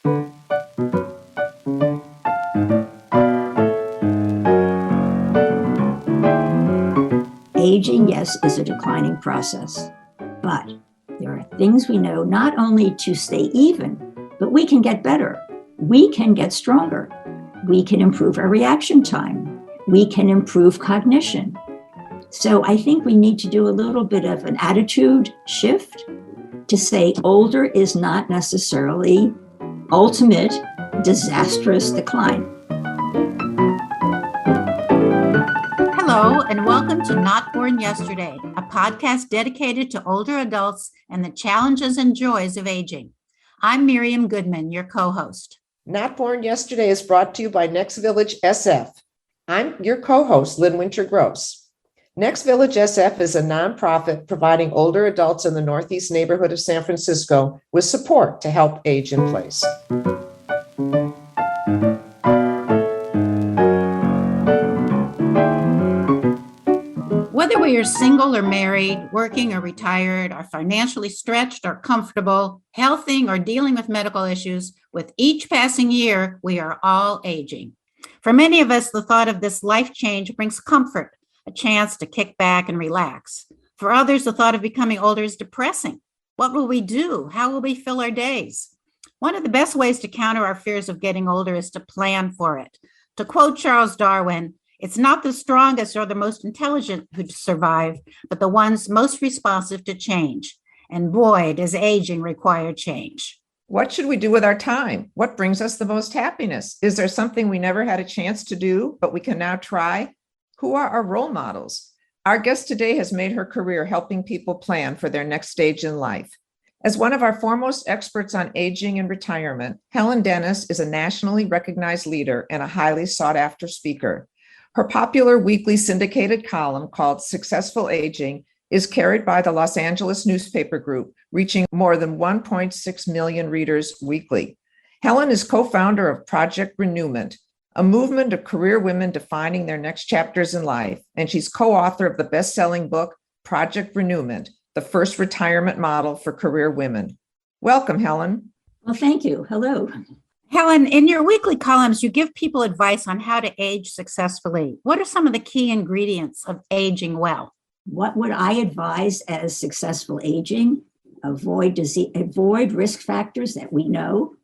Aging, yes, is a declining process, but there are things we know not only to stay even, but we can get better. We can get stronger. We can improve our reaction time. We can improve cognition. So I think we need to do a little bit of an attitude shift to say older is not necessarily ultimate disastrous decline. Hello, and welcome to Not Born Yesterday, a podcast dedicated to older adults and the challenges and joys of aging. I'm Miriam Goodman, your co-host. Not Born Yesterday is brought to you by Next Village SF. I'm your co-host, Lynn Winter-Gross. Next Village SF is a nonprofit providing older adults in the Northeast neighborhood of San Francisco with support to help age in place. Whether we are single or married, working or retired, are financially stretched or comfortable, healthy or dealing with medical issues, with each passing year, we are all aging. For many of us, the thought of this life change brings comfort, a chance to kick back and relax. For others, the thought of becoming older is depressing. What will we do? How will we fill our days? One of the best ways to counter our fears of getting older is to plan for it. To quote Charles Darwin, "It's not the strongest or the most intelligent who survive, but the ones most responsive to change." And boy, does aging require change. What should we do with our time? What brings us the most happiness? Is there something we never had a chance to do, but we can now try? Who are our role models? Our guest today has made her career helping people plan for their next stage in life. As one of our foremost experts on aging and retirement, Helen Dennis is a nationally recognized leader and a highly sought-after speaker. Her popular weekly syndicated column called Successful Aging is carried by the Los Angeles newspaper group, reaching more than 1.6 million readers weekly. Helen is co-founder of Project Renewment, a movement of career women defining their next chapters in life, and she's co-author of the best-selling book, Project Renewment, the first retirement model for career women. Welcome, Helen. Well, thank you. Hello. Helen, in your weekly columns, you give people advice on how to age successfully. What are some of the key ingredients of aging well? What would I advise as successful aging? Avoid risk factors that we know.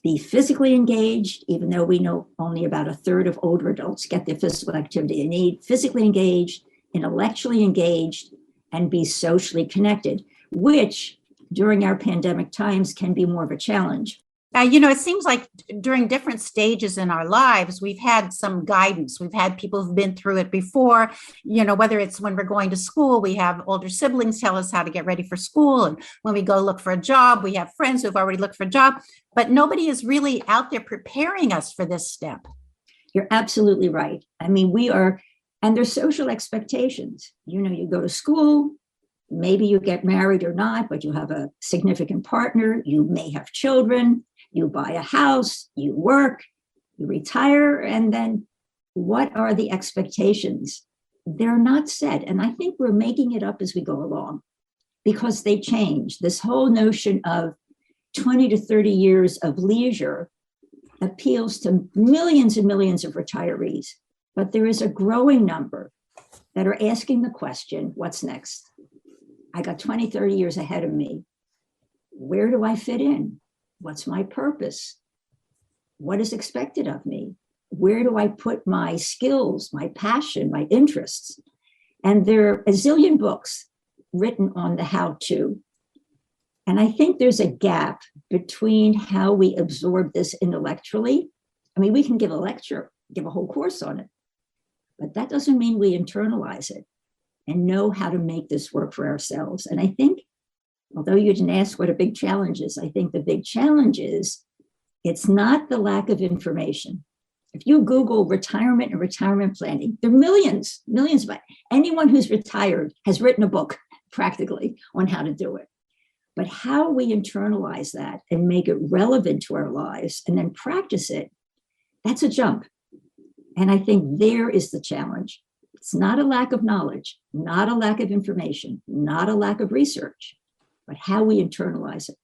Be physically engaged, even though we know only about a third of older adults get the physical activity they need. Physically engaged, intellectually engaged, and be socially connected, which during our pandemic times can be more of a challenge. It seems like during different stages in our lives, we've had some guidance. We've had people who've been through it before, whether it's when we're going to school, we have older siblings tell us how to get ready for school. And when we go look for a job, we have friends who've already looked for a job, but nobody is really out there preparing us for this step. You're absolutely right. And there's social expectations. You go to school, maybe you get married or not, but you have a significant partner, you may have children, you buy a house, you work, you retire, and then what are the expectations? They're not set. And I think we're making it up as we go along because they change. This whole notion of 20 to 30 years of leisure appeals to millions and millions of retirees, but there is a growing number that are asking the question, what's next? I got 20, 30 years ahead of me. Where do I fit in? What's my purpose? What is expected of me? Where do I put my skills, my passion, my interests? And there are a zillion books written on the how-to. And I think there's a gap between how we absorb this intellectually. We can give a lecture, give a whole course on it, but that doesn't mean we internalize it and know how to make this work for ourselves. And I think, although you didn't ask what a big challenge is, I think the big challenge is it's not the lack of information. If you Google retirement and retirement planning, there are millions, but anyone who's retired has written a book practically on how to do it. But how we internalize that and make it relevant to our lives and then practice it, that's a jump. And I think there is the challenge. It's not a lack of knowledge, not a lack of information, not a lack of research, but how we internalize it.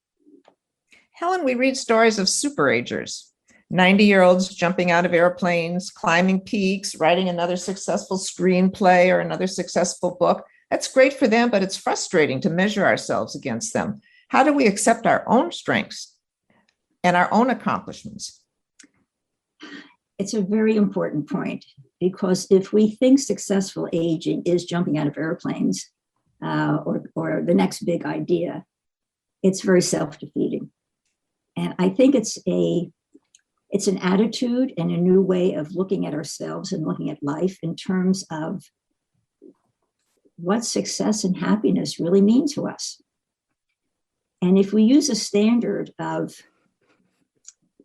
Helen, we read stories of superagers, 90-year-olds jumping out of airplanes, climbing peaks, writing another successful screenplay or another successful book. That's great for them, but it's frustrating to measure ourselves against them. How do we accept our own strengths and our own accomplishments? It's a very important point, because if we think successful aging is jumping out of airplanes or the next big idea, it's very self-defeating. And I think it's an attitude and a new way of looking at ourselves and looking at life in terms of what success and happiness really mean to us. And if we use a standard of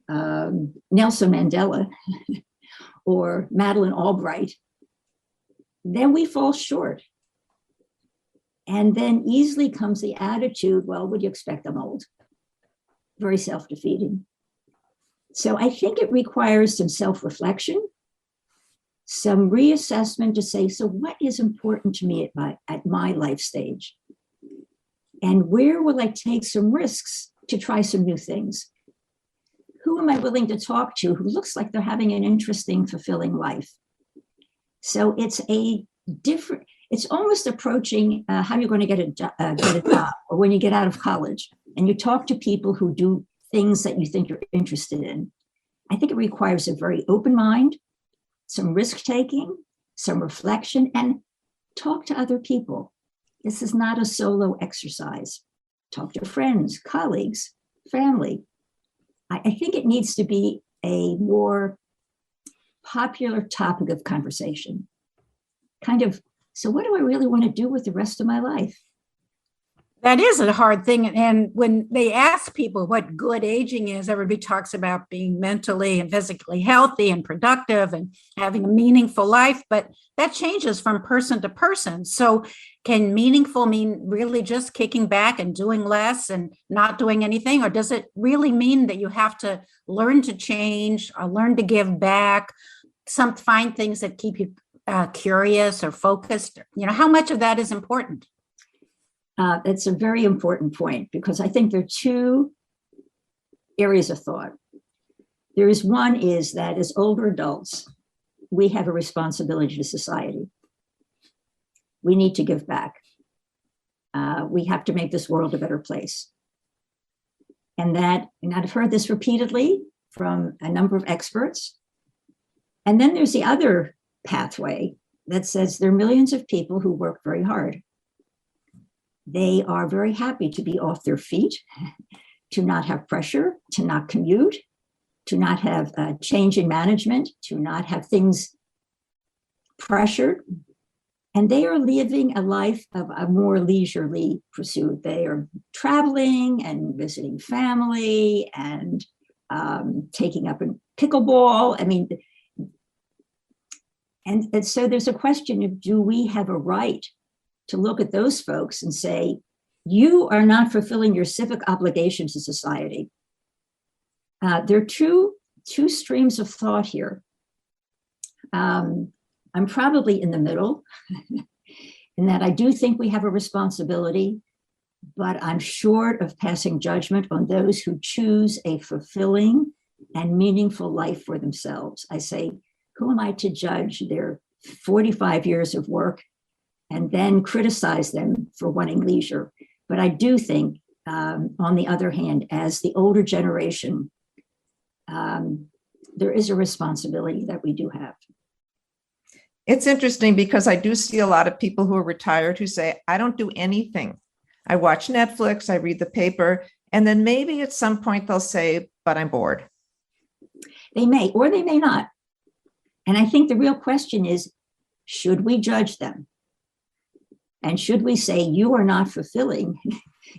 Nelson Mandela or Madeleine Albright, then we fall short. And then easily comes the attitude, well, would you expect them old? Very self-defeating. So I think it requires some self-reflection, some reassessment to say, so what is important to me at my life stage? And where will I take some risks to try some new things? Who am I willing to talk to who looks like they're having an interesting, fulfilling life? So it's it's almost approaching how you're going to get a job, or when you get out of college and you talk to people who do things that you think you're interested in. I think it requires a very open mind, some risk taking, some reflection, and talk to other people. This is not a solo exercise. Talk to friends, colleagues, family. I think it needs to be a more popular topic of conversation. Kind of, so what do I really want to do with the rest of my life? That is a hard thing. And when they ask people what good aging is, everybody talks about being mentally and physically healthy and productive and having a meaningful life, but that changes from person to person. So can meaningful mean really just kicking back and doing less and not doing anything? Or does it really mean that you have to learn to change or learn to give back, find things that keep you curious or focused? How much of that is important? It's a very important point, because I think there are two areas of thought. One is that as older adults, we have a responsibility to society. We need to give back. We have to make this world a better place. And I've heard this repeatedly from a number of experts. And then there's the other pathway that says there are millions of people who work very hard. They are very happy to be off their feet, to not have pressure, to not commute, to not have a change in management, to not have things pressured. And they are living a life of a more leisurely pursuit. They are traveling and visiting family and taking up in pickleball. I mean, and so there's a question of, do we have a right to look at those folks and say, you are not fulfilling your civic obligation to society? There are two streams of thought here. I'm probably in the middle in that I do think we have a responsibility, but I'm short of passing judgment on those who choose a fulfilling and meaningful life for themselves. I say, who am I to judge their 45 years of work and then criticize them for wanting leisure? But I do think, on the other hand, as the older generation, there is a responsibility that we do have. It's interesting because I do see a lot of people who are retired who say, I don't do anything. I watch Netflix, I read the paper, and then maybe at some point they'll say, but I'm bored. They may, or they may not. And I think the real question is, should we judge them? And should we say, you are not fulfilling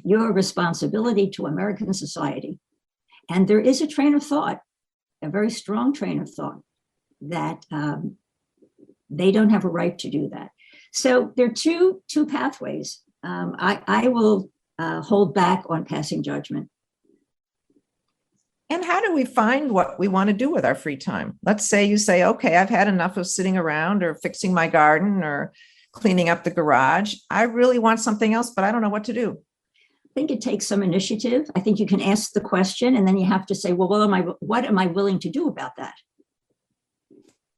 your responsibility to American society? And there is a train of thought, a very strong train of thought, that they don't have a right to do that. So there are two pathways. I will hold back on passing judgment. And how do we find what we want to do with our free time? Let's say you say, okay, I've had enough of sitting around or fixing my garden or cleaning up the garage. I really want something else, but I don't know what to do. think it takes some initiative. I think you can ask the question and then you have to say, well, what am I willing to do about that?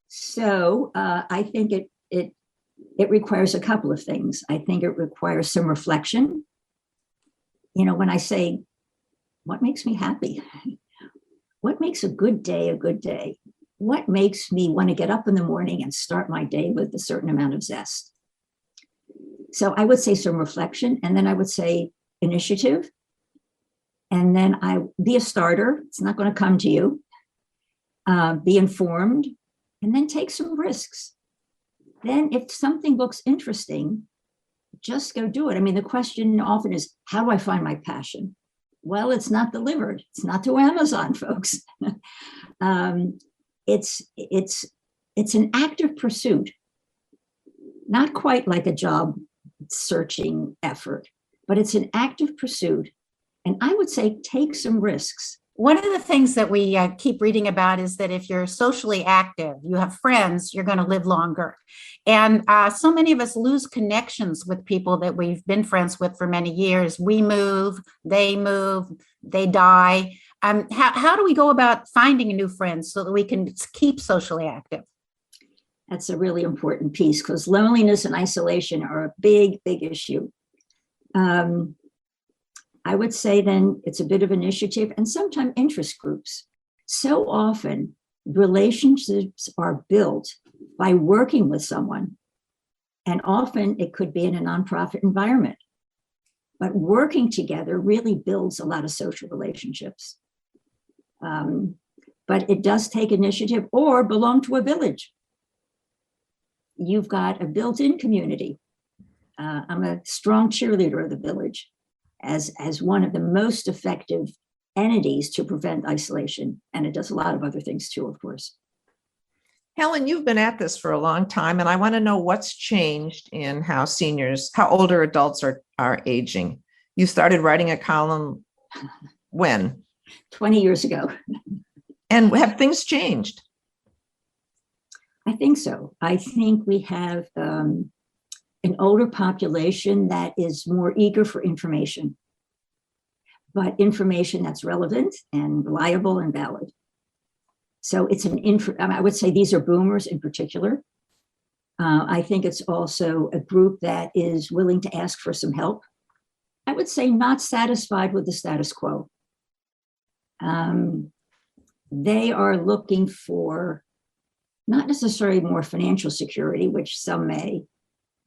So I think it requires a couple of things. I think it requires some reflection. When I say, what makes me happy? What makes a good day a good day? What makes me want to get up in the morning and start my day with a certain amount of zest? So I would say some reflection, and then I would say initiative. And then I be a starter. It's not going to come to you. Be informed, and then take some risks. Then if something looks interesting, just go do it. I mean, the question often is, how do I find my passion? Well, it's not delivered. It's not to Amazon, folks. It's an active pursuit, not quite like a job searching effort, but it's an active pursuit. And I would say take some risks. One of the things that we keep reading about is that if you're socially active, you have friends, you're going to live longer. And so many of us lose connections with people that we've been friends with for many years. We move, they die. How do we go about finding new friends so that we can keep socially active? That's a really important piece, because loneliness and isolation are a big, big issue. I would say then it's a bit of initiative and sometimes interest groups. So often relationships are built by working with someone, and often it could be in a nonprofit environment. But working together really builds a lot of social relationships. But it does take initiative, or belong to a village. You've got a built-in community. I'm a strong cheerleader of the village as one of the most effective entities to prevent isolation. And it does a lot of other things too, of course. Helen, you've been at this for a long time, and I want to know what's changed in how older adults are aging. You started writing a column when? 20 years ago. And have things changed? I think so. I think we have an older population that is more eager for information, but information that's relevant and reliable and valid. So it's I would say these are boomers in particular. I think it's also a group that is willing to ask for some help. I would say not satisfied with the status quo. They are looking for not necessarily more financial security, which some may,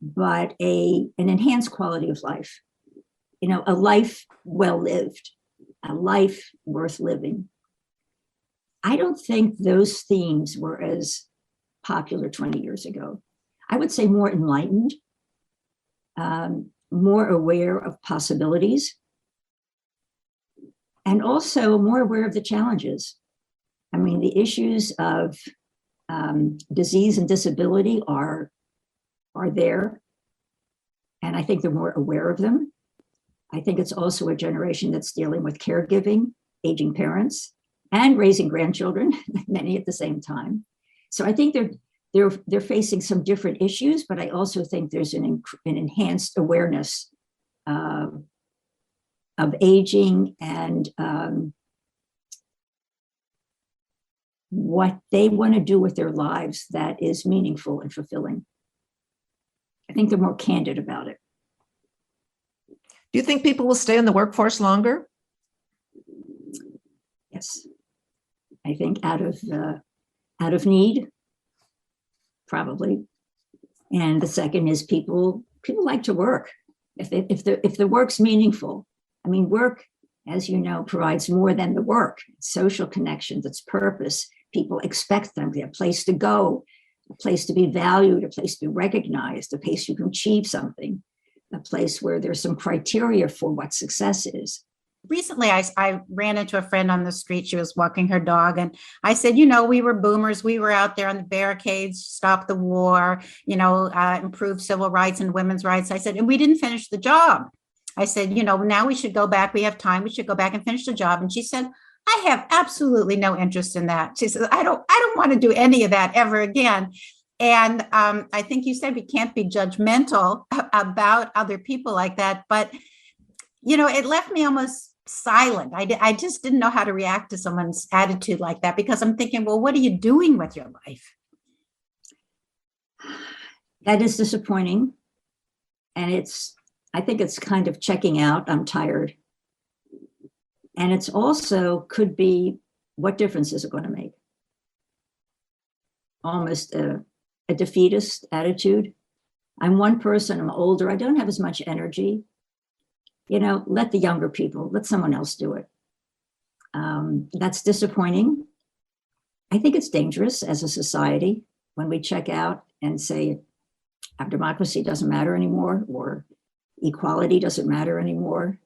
but an enhanced quality of life. A life well lived, a life worth living. I don't think those themes were as popular 20 years ago. I would say more enlightened, more aware of possibilities, and also more aware of the challenges. I mean, the issues of disease and disability are there, and I think they're more aware of them. I think it's also a generation that's dealing with caregiving, aging parents, and raising grandchildren, many at the same time. So I think they're facing some different issues, but I also think there's an enhanced awareness of aging and what they want to do with their lives that is meaningful and fulfilling. I think they're more candid about it. Do you think people will stay in the workforce longer? Yes. I think out of need, probably. And the second is people like to work. If the work's meaningful. I mean, work, as you know, provides more than the work. It's social connections, it's purpose. People expect them. They have a place to go, a place to be valued, a place to be recognized, a place you can achieve something, a place where there's some criteria for what success is. Recently, I ran into a friend on the street. She was walking her dog. And I said, we were boomers. We were out there on the barricades, stop the war, improve civil rights and women's rights. I said, and we didn't finish the job. I said, now we should go back. We have time. We should go back and finish the job. And she said, I have absolutely no interest in that. She says, I don't want to do any of that ever again. And I think you said we can't be judgmental about other people like that. But It left me almost silent. I just didn't know how to react to someone's attitude like that, because I'm thinking, well, what are you doing with your life? That is disappointing. And I think it's kind of checking out. I'm tired. And it's also could be, what difference is it going to make? Almost a defeatist attitude. I'm one person, I'm older, I don't have as much energy. Let the younger people, let someone else do it. That's disappointing. I think it's dangerous as a society when we check out and say our democracy doesn't matter anymore, or equality doesn't matter anymore.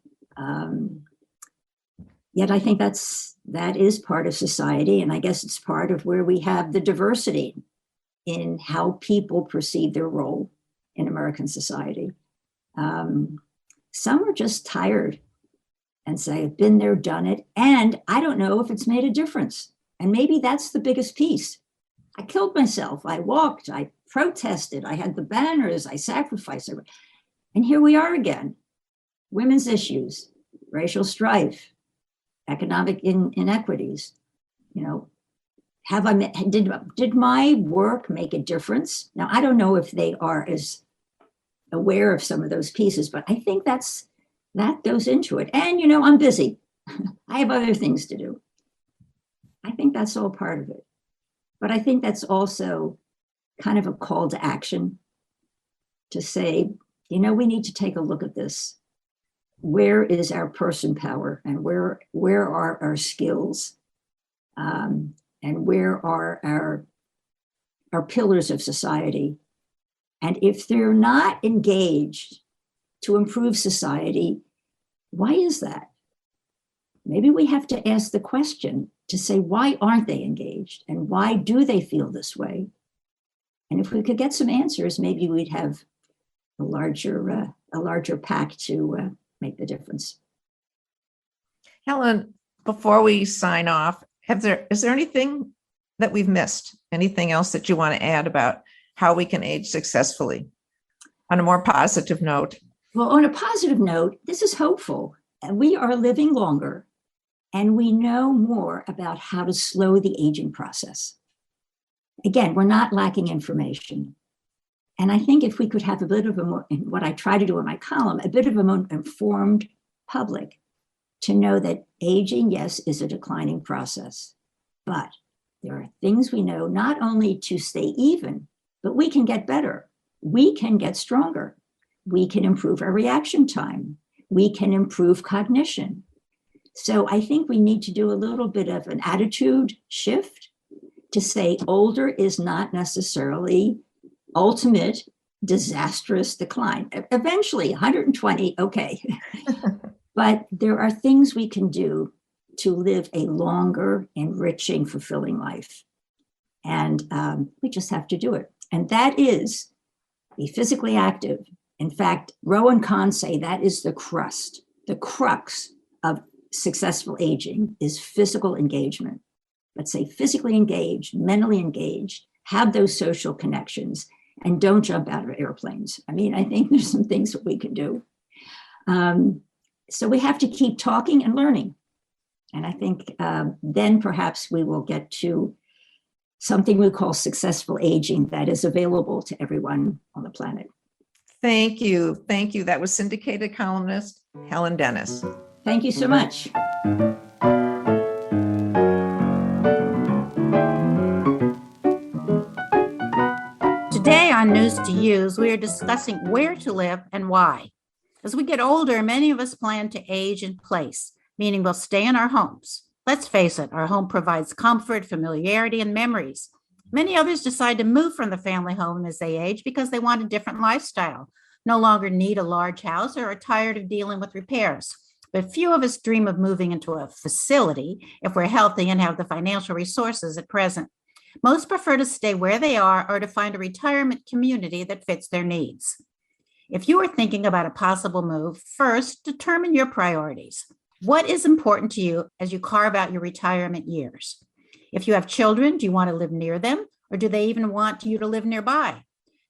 Yet I think that is part of society, and I guess it's part of where we have the diversity in how people perceive their role in American society. Some are just tired and say, I've been there, done it, and I don't know if it's made a difference. And maybe that's the biggest piece. I killed myself, I walked, I protested, I had the banners, I sacrificed, and here we are again. Women's issues, racial strife, economic inequities. Did my work make a difference? Now, I don't know if they are as aware of some of those pieces, but I think that goes into it. And, I'm busy. I have other things to do. I think that's all part of it. But I think that's also kind of a call to action to say, we need to take a look at this. Where is our person power, and where are our skills, and where are our pillars of society? And if they're not engaged to improve society, why is that? Maybe we have to ask the question to say, why aren't they engaged, and why do they feel this way? And if we could get some answers, maybe we'd have a larger pack to make the difference. Helen, before we sign off, is there anything that we've missed? Anything else that you want to add about how we can age successfully on a more positive note? Well, on a positive note, this is hopeful. We are living longer, and we know more about how to slow the aging process. Again, we're not lacking information. And I think if we could have a bit of what I try to do in my column, a bit of a more informed public to know that aging, yes, is a declining process, but there are things we know not only to stay even, but we can get better. We can get stronger. We can improve our reaction time. We can improve cognition. So I think we need to do a little bit of an attitude shift to say older is not necessarily ultimate disastrous decline. Eventually 120, okay. But there are things we can do to live a longer, enriching, fulfilling life. And we just have to do it. And that is be physically active. In fact, Rowe and Kahn say that is the crux of successful aging is physical engagement. Let's say physically engaged, mentally engaged, have those social connections, and don't jump out of airplanes. I mean, I think there's some things that we can do. So we have to keep talking and learning. And I think then perhaps we will get to something we call successful aging that is available to everyone on the planet. Thank you. Thank you. That was syndicated columnist Helen Dennis. Thank you so much. Today on News to Use, we are discussing where to live and why. As we get older, many of us plan to age in place, meaning we'll stay in our homes. Let's face it, our home provides comfort, familiarity, and memories. Many others decide to move from the family home as they age because they want a different lifestyle, no longer need a large house, or are tired of dealing with repairs. But few of us dream of moving into a facility if we're healthy and have the financial resources at present. Most prefer to stay where they are or to find a retirement community that fits their needs. If you are thinking about a possible move, first, determine your priorities. What is important to you as you carve out your retirement years? If you have children, do you want to live near them, or do they even want you to live nearby?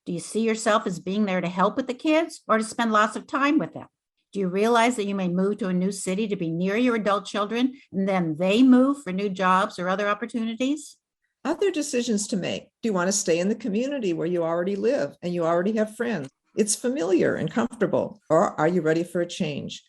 Do you see yourself as being there to help with the kids or to spend lots of time with them? Do you realize that you may move to a new city to be near your adult children, and then they move for new jobs or other opportunities? Other decisions to make. Do you want to stay in the community where you already live and you already have friends? It's familiar and comfortable. Or are you ready for a change?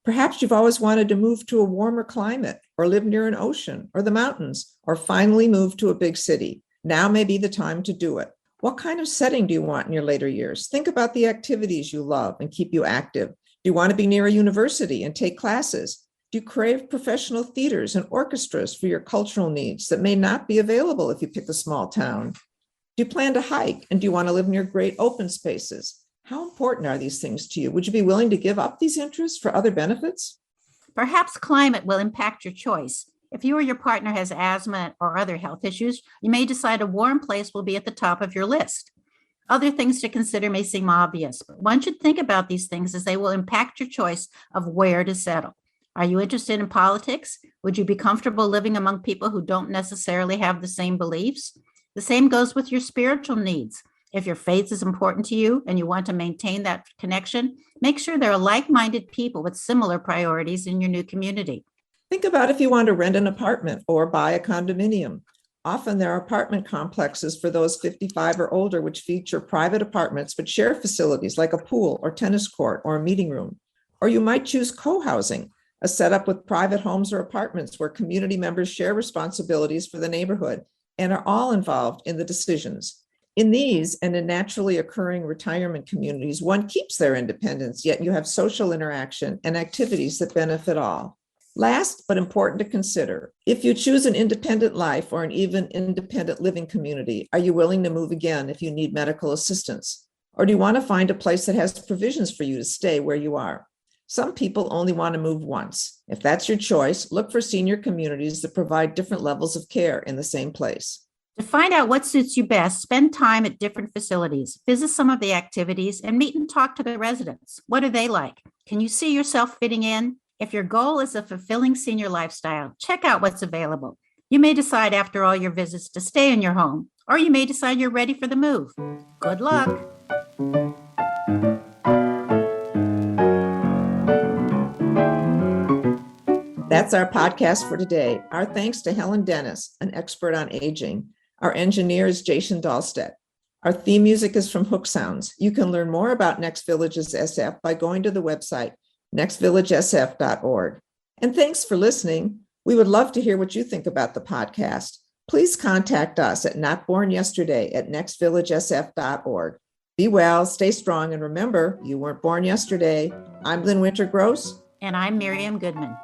Perhaps you've always wanted to move to a warmer climate or live near an ocean or the mountains, or finally move to a big city. Now may be the time to do it. What kind of setting do you want in your later years? Think about the activities you love and keep you active. Do you want to be near a university and take classes? Do you crave professional theaters and orchestras for your cultural needs that may not be available if you pick a small town? Do you plan to hike, and do you want to live near great open spaces? How important are these things to you? Would you be willing to give up these interests for other benefits? Perhaps climate will impact your choice. If you or your partner has asthma or other health issues, you may decide a warm place will be at the top of your list. Other things to consider may seem obvious, but one should think about these things as they will impact your choice of where to settle. Are you interested in politics? Would you be comfortable living among people who don't necessarily have the same beliefs? The same goes with your spiritual needs. If your faith is important to you and you want to maintain that connection, make sure there are like-minded people with similar priorities in your new community. Think about if you want to rent an apartment or buy a condominium. Often there are apartment complexes for those 55 or older, which feature private apartments but share facilities like a pool or tennis court or a meeting room. Or you might choose co-housing, a setup with private homes or apartments where community members share responsibilities for the neighborhood and are all involved in the decisions. In these and in naturally occurring retirement communities, one keeps their independence, yet you have social interaction and activities that benefit all. Last, but important to consider, if you choose an independent life or an even independent living community, are you willing to move again if you need medical assistance? Or do you want to find a place that has provisions for you to stay where you are? Some people only want to move once. If that's your choice, look for senior communities that provide different levels of care in the same place. To find out what suits you best, spend time at different facilities, visit some of the activities, and meet and talk to the residents. What are they like? Can you see yourself fitting in? If your goal is a fulfilling senior lifestyle, check out what's available. You may decide after all your visits to stay in your home, or you may decide you're ready for the move. Good luck. That's our podcast for today. Our thanks to Helen Dennis, an expert on aging. Our engineer is Jason Dahlstedt. Our theme music is from Hook Sounds. You can learn more about Next Villages SF by going to the website nextvillagesf.org. And thanks for listening. We would love to hear what you think about the podcast. Please contact us at notbornyesterday@nextvillagesf.org. Be well, stay strong, and remember, you weren't born yesterday. I'm Lynn Winter Gross. And I'm Miriam Goodman.